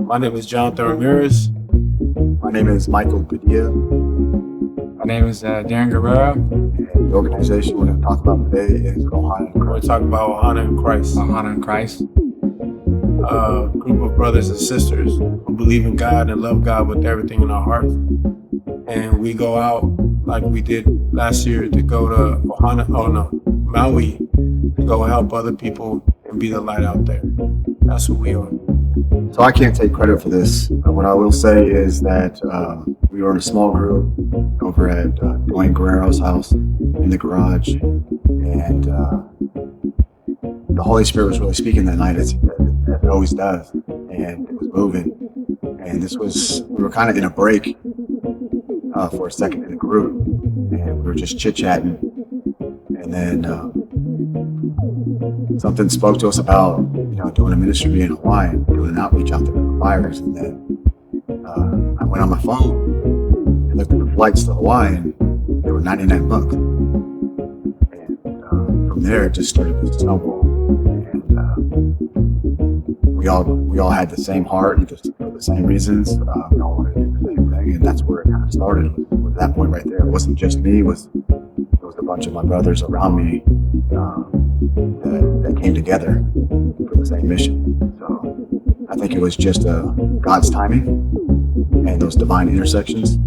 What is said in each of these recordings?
My name is Jonathan Ramirez. My name is Michael Padilla. My name is Darren Guerrero. And the organization we're going to talk about today is Ohana. We're going to talk about Ohana in Christ. Ohana in Christ. A group of brothers and sisters who believe in God and love God with everything in our hearts. And we go out like we did last year to go to Maui, to go help other people and be the light out there. That's who we are. So I can't take credit for this. What I will say is that we were in a small group over at Dwayne Guerrero's house in the garage, and the Holy Spirit was really speaking that night, as it always does, and it was moving. And we were kind of in a break for a second in the group, and we were just chit-chatting, and then something spoke to us about doing a ministry in Hawaii, doing an outreach out there for fires. And then I went on my phone and looked at the flights to Hawaii, and they were $99. And from there, it just started to snowball. And we all had the same heart, and just for the same reasons. We all wanted to do the same thing, and that's where it kind of started. With that point right there, it wasn't just me; it was a bunch of my brothers around me that came together for the same mission. So I think it was just God's timing and those divine intersections,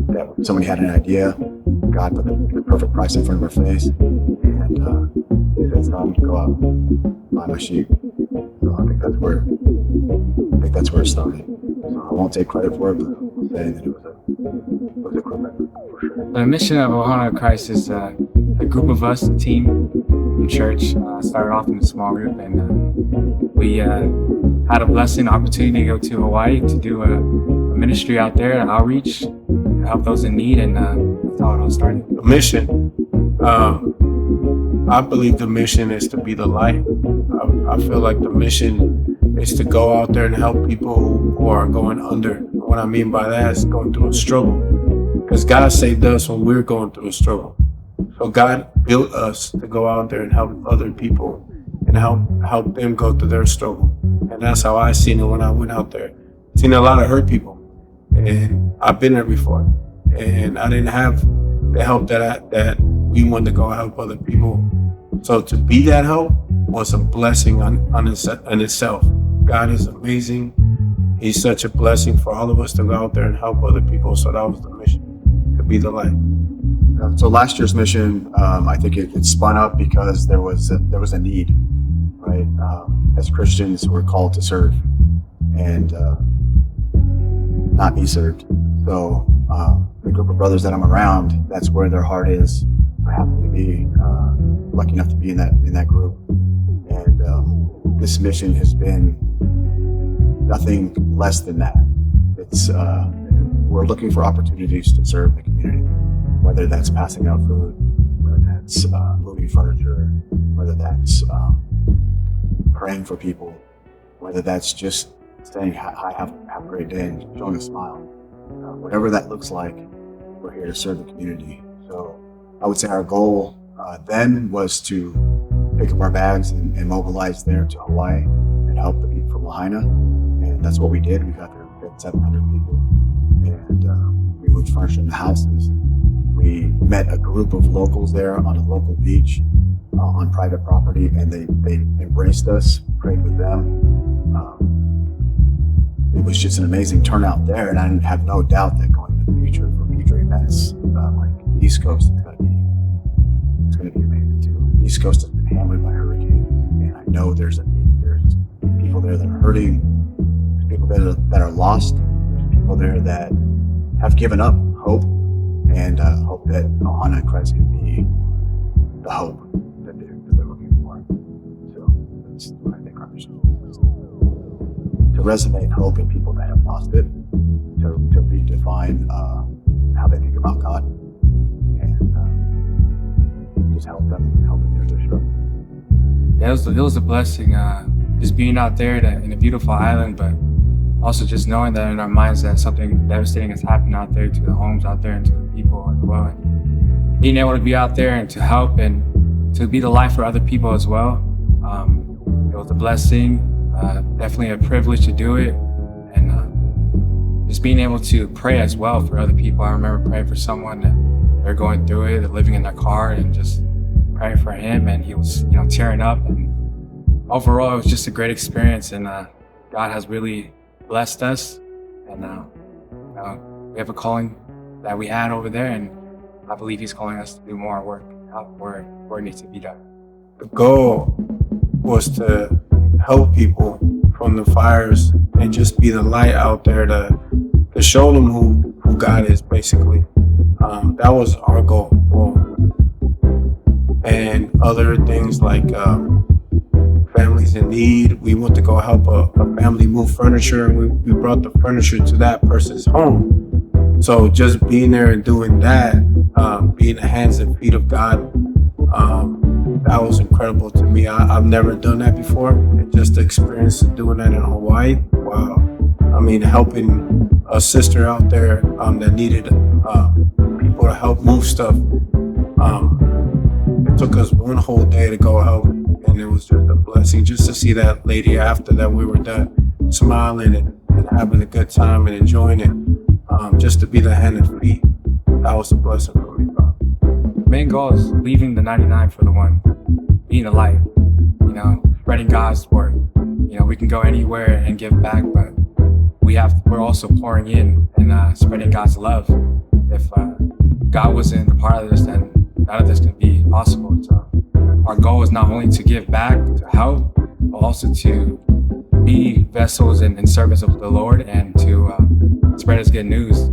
that somebody had an idea, God put the perfect price in front of our face, and he said, "Son, go out, buy my sheep." So I think that's where it started. So I won't take credit for it, but I'll say that it was equipment for sure. The mission of Ohana in Christ is a group of us, a team in church. Started off in a small group, and we had a blessing, opportunity to go to Hawaii to do a ministry out there, an outreach, to help those in need, and that's how it all started. The mission, I believe the mission is to be the light. I feel like the mission is to go out there and help people who are going under. What I mean by that is going through a struggle. Because God saved us when we were going through a struggle. So God built us to go out there and help other people and help them go through their struggle. And that's how I seen it when I went out there. Seen a lot of hurt people, and I've been there before. And I didn't have the help that we wanted to go help other people. So to be that help was a blessing on itself. God is amazing. He's such a blessing for all of us to go out there and help other people. So that was the mission, to be the light. So last year's mission, I think it spun up because there was a need, right? As Christians, we're called to serve and not be served. So the group of brothers that I'm around, that's where their heart is. I happen to be lucky enough to be in that group, and this mission has been nothing less than that. It's we're looking for opportunities to serve the community. Whether that's passing out food, whether that's moving furniture, whether that's praying for people, whether that's just saying hi, have a great day, and showing a smile. Whatever that looks like, we're here to serve the community. So I would say our goal then was to pick up our bags and mobilize there to Hawaii and help the people from Ohana. And that's what we did. We got there, we had 700 people, and we moved furniture into houses. We met a group of locals there on a local beach on private property, and they embraced us, prayed with them. It was just an amazing turnout there, and I have no doubt that going into the future for future events like the East Coast, it's going to be amazing too. The East Coast has been hammered by hurricanes, and I know there's a need. There's people there that are hurting. There's people there that are lost. There's people there that have given up hope. And hope that Ohana in Christ can be the hope that they're looking for. So that's what I think our mission is. To resonate hope in people that have lost it, to redefine how they think about God, and just help them through their struggle. Yeah, it was a blessing, just being out there in a beautiful island, but also just knowing that in our minds that something devastating has happened out there to the homes out there and to the people as well. And being able to be out there and to help and to be the light for other people as well. It was a blessing. Definitely a privilege to do it, and just being able to pray as well for other people. I remember praying for someone that they're going through it, they're living in their car, and just praying for him, and he was, tearing up. And overall, it was just a great experience, and God has really blessed us, and we have a calling that we had over there, and I believe He's calling us to do more work out where it needs to be done. The goal was to help people from the fires and just be the light out there to show them who God is, basically. That was our goal. And other things like families in need. We went to go help a family move furniture, and we brought the furniture to that person's home. So just being there and doing that, being the hands and feet of God, that was incredible to me. I've never done that before. And just the experience of doing that in Hawaii, wow. I mean, helping a sister out there that needed people to help move stuff. It took us one whole day to go help, and it was just a blessing just to see that lady after that we were done smiling and having a good time and enjoying it. Just to be the hand and feet, that was a blessing for me, bro. The main goal is leaving the 99 for the one, being a light, spreading God's word. We can go anywhere and give back, but we're also pouring in and spreading God's love. If God wasn't a part of this, then none of this could be possible. So our goal is not only to give back, to help, but also to be vessels and servants of the Lord, and to spread His good news.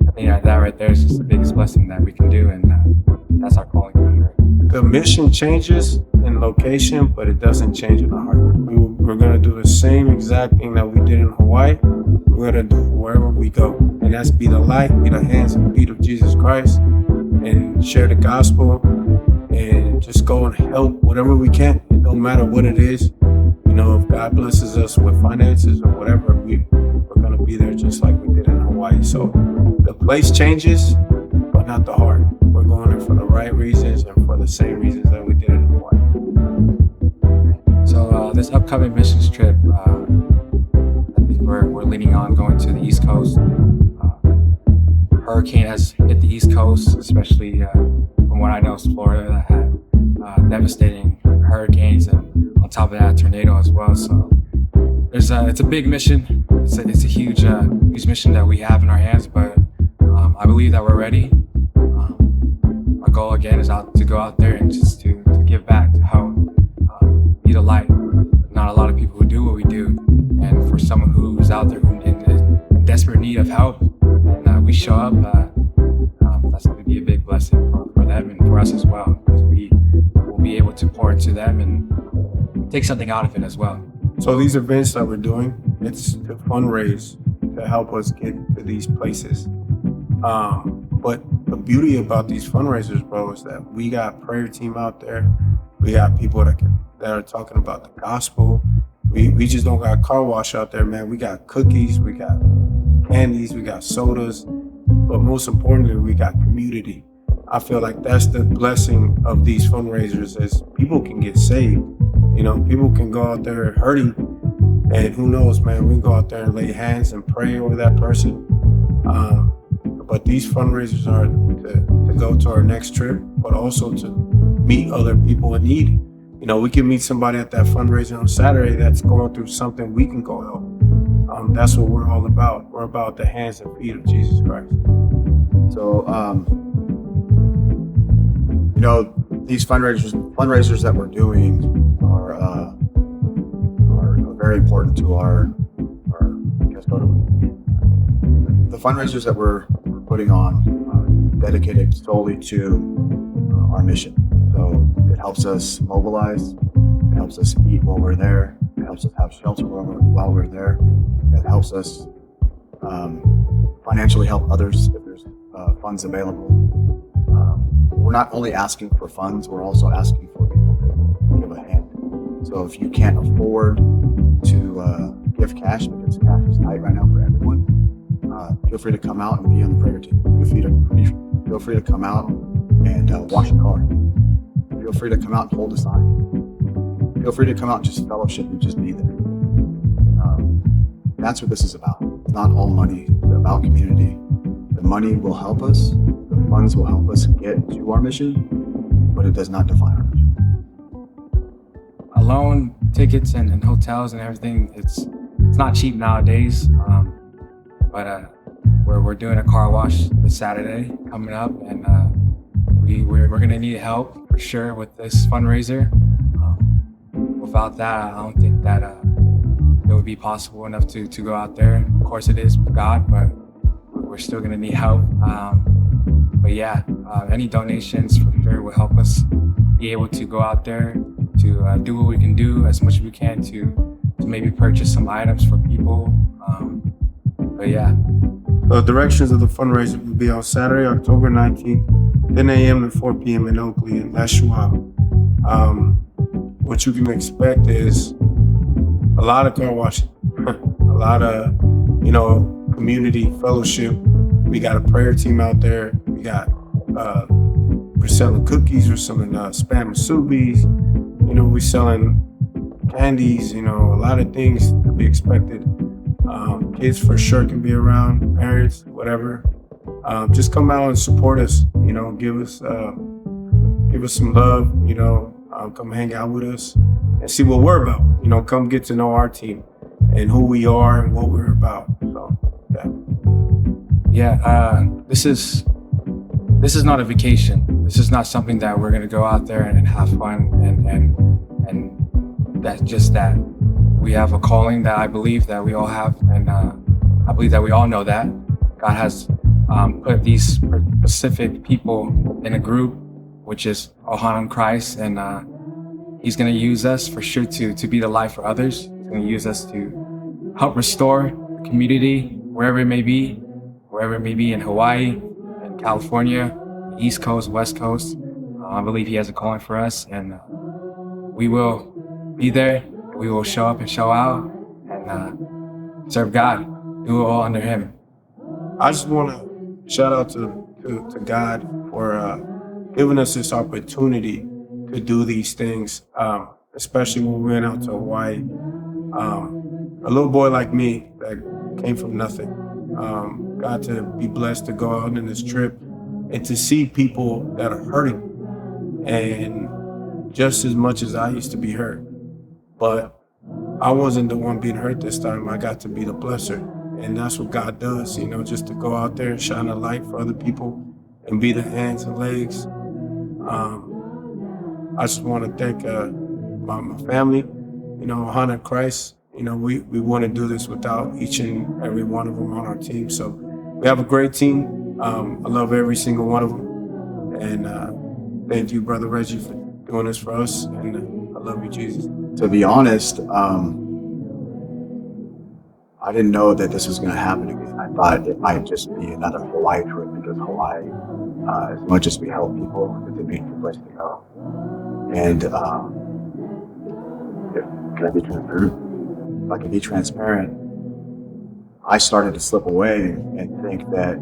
I think that right there is just the biggest blessing that we can do, and that's our calling for sure. The mission changes in location, but it doesn't change in the heart. We're going to do the same exact thing that we did in Hawaii. We're going to do it wherever we go, and that's be the light, be the hands and feet of Jesus Christ, and share the gospel, and just go and help whatever we can. It don't matter what it is. If God blesses us with finances or whatever, we're going to be there just like we did in Hawaii. So the place changes, but not the heart. We're going there for the right reasons and for the same reasons that we did in Hawaii. So this upcoming missions trip, I think we're leaning on going to the East Coast. Hurricane has hit the East Coast, especially from what I know is Florida, that had devastating hurricanes, and on top of that, a tornado as well. So it's a big mission. It's a huge mission that we have in our hands, but I believe that we're ready. Our goal again is to go out there and just to give back, to help, be the light. Not a lot of people who do what we do, and for someone who's out there who's in desperate need of help, and we show up, that's going to be a big blessing for them and for us as well, because we will be able to pour into them and take something out of it as well. So these events that we're doing, it's to fundraise to help us get to these places. But the beauty about these fundraisers, bro, is that we got prayer team out there. We got people that are talking about the gospel. We just don't got car wash out there, man. We got cookies, we got candies, we got sodas, but most importantly, we got community. I feel like that's the blessing of these fundraisers, is people can get saved. People can go out there hurting, and who knows, man, we can go out there and lay hands and pray over that person. But these fundraisers are to go to our next trip, but also to meet other people in need. We can meet somebody at that fundraiser on Saturday that's going through something, we can go help. That's what we're all about. We're about the hands and feet of Jesus Christ. So, these fundraisers that we're doing are very important to our the fundraisers that we're putting on are dedicated solely to our mission. So it helps us mobilize, it helps us eat while we're there, it helps us have shelter while we're there, it helps us financially help others if there's funds available. We're not only asking for funds, we're also asking for people to give a hand. So if you can't afford to give cash, because cash is tight right now for everyone, feel free to come out and be on the prayer team. Feel free to come out and wash a car. Feel free to come out and hold a sign. Feel free to come out and just fellowship and just be there. that's what this is about. It's not all money, it's about community. The money will help us, the funds will help us get to our mission, but it does not define our mission. Alone tickets and hotels and everything, it's not cheap nowadays. But we're doing a car wash this Saturday coming up, and we're gonna need help for sure with this fundraiser. Without that, I don't think that it would be possible enough to go out there. Of course, it is with God, but we're still gonna need help. But yeah, any donations for sure will help us be able to go out there to do what we can do as much as we can to maybe purchase some items for people. But yeah. The directions of the fundraiser will be on Saturday, October 19th, 10 a.m. to 4 p.m. in Oakley and La Schwab. What you can expect is a lot of car washing, a lot of, community fellowship. We got a prayer team out there. We got, we're selling cookies, we're selling Spam Musubis. We're selling candies, a lot of things to be expected. Kids for sure can be around, parents, whatever. Just come out and support us, give us some love, come hang out with us and see what we're about. Come get to know our team and who we are and what we're about. So, yeah. Yeah, this is not a vacation. This is not something that we're gonna go out there and have fun and that's just that. We have a calling that I believe that we all have, and I believe that we all know that God has put these specific people in a group, which is Ohana in Christ, and He's gonna use us for sure to be the light for others. He's gonna use us to help restore the community wherever it may be in Hawaii, in California, East Coast, West Coast. I believe He has a calling for us, and we will be there. We will show up and show out and serve God. Do it all under Him. I just want to shout out to God for giving us this opportunity to do these things, especially when we went out to Hawaii. A little boy like me that came from nothing, got to be blessed to go out on this trip and to see people that are hurting, and just as much as I used to be hurt. But I wasn't the one being hurt this time. I got to be the blesser. And that's what God does, just to go out there and shine a light for other people and be the hands and legs. I just want to thank my family, Ohana Christ. We want to do this without each and every one of them on our team. So we have a great team. I love every single one of them. And thank you, Brother Reggie, for doing this for us. And I love you, Jesus. To be honest, I didn't know that this was going to happen again. I thought it might just be another Hawaii trip, because Hawaii, as much as we help people, it's a beautiful place to go. And can I be transparent? If I can be transparent, I started to slip away and think that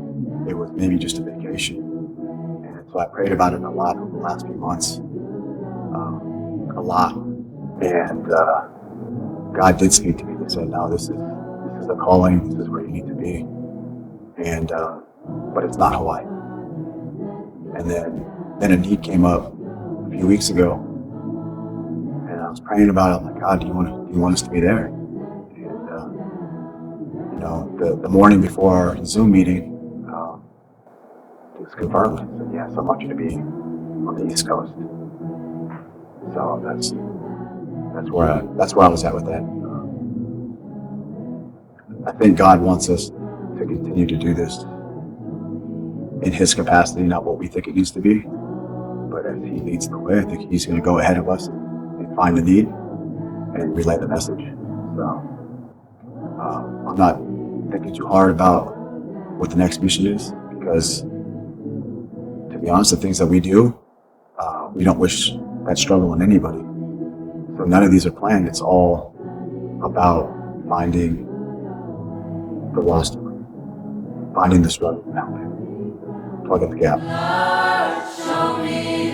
it was maybe just a vacation. And so I prayed about it a lot over the last few months, a lot. And God did speak to me and said, no, this is a calling, this is where you need to be. And but it's not Hawaii. And then a need came up a few weeks ago, and I was praying about it. I'm like, God, do you want us to be there? And the morning before our Zoom meeting, it was confirmed. He said, yes, I want you to be on the East Coast. So that's where I was at with that. I think God wants us to continue to do this in His capacity, not what we think it needs to be. But as He leads the way, I think He's going to go ahead of us and find the need and relay the message. So I'm not thinking too hard about what the next mission is, because to be honest, the things that we do, we don't wish that struggle on anybody. So none of these are planned. It's all about finding the lost, finding the struggle out there, plugging the gap. Lord, show me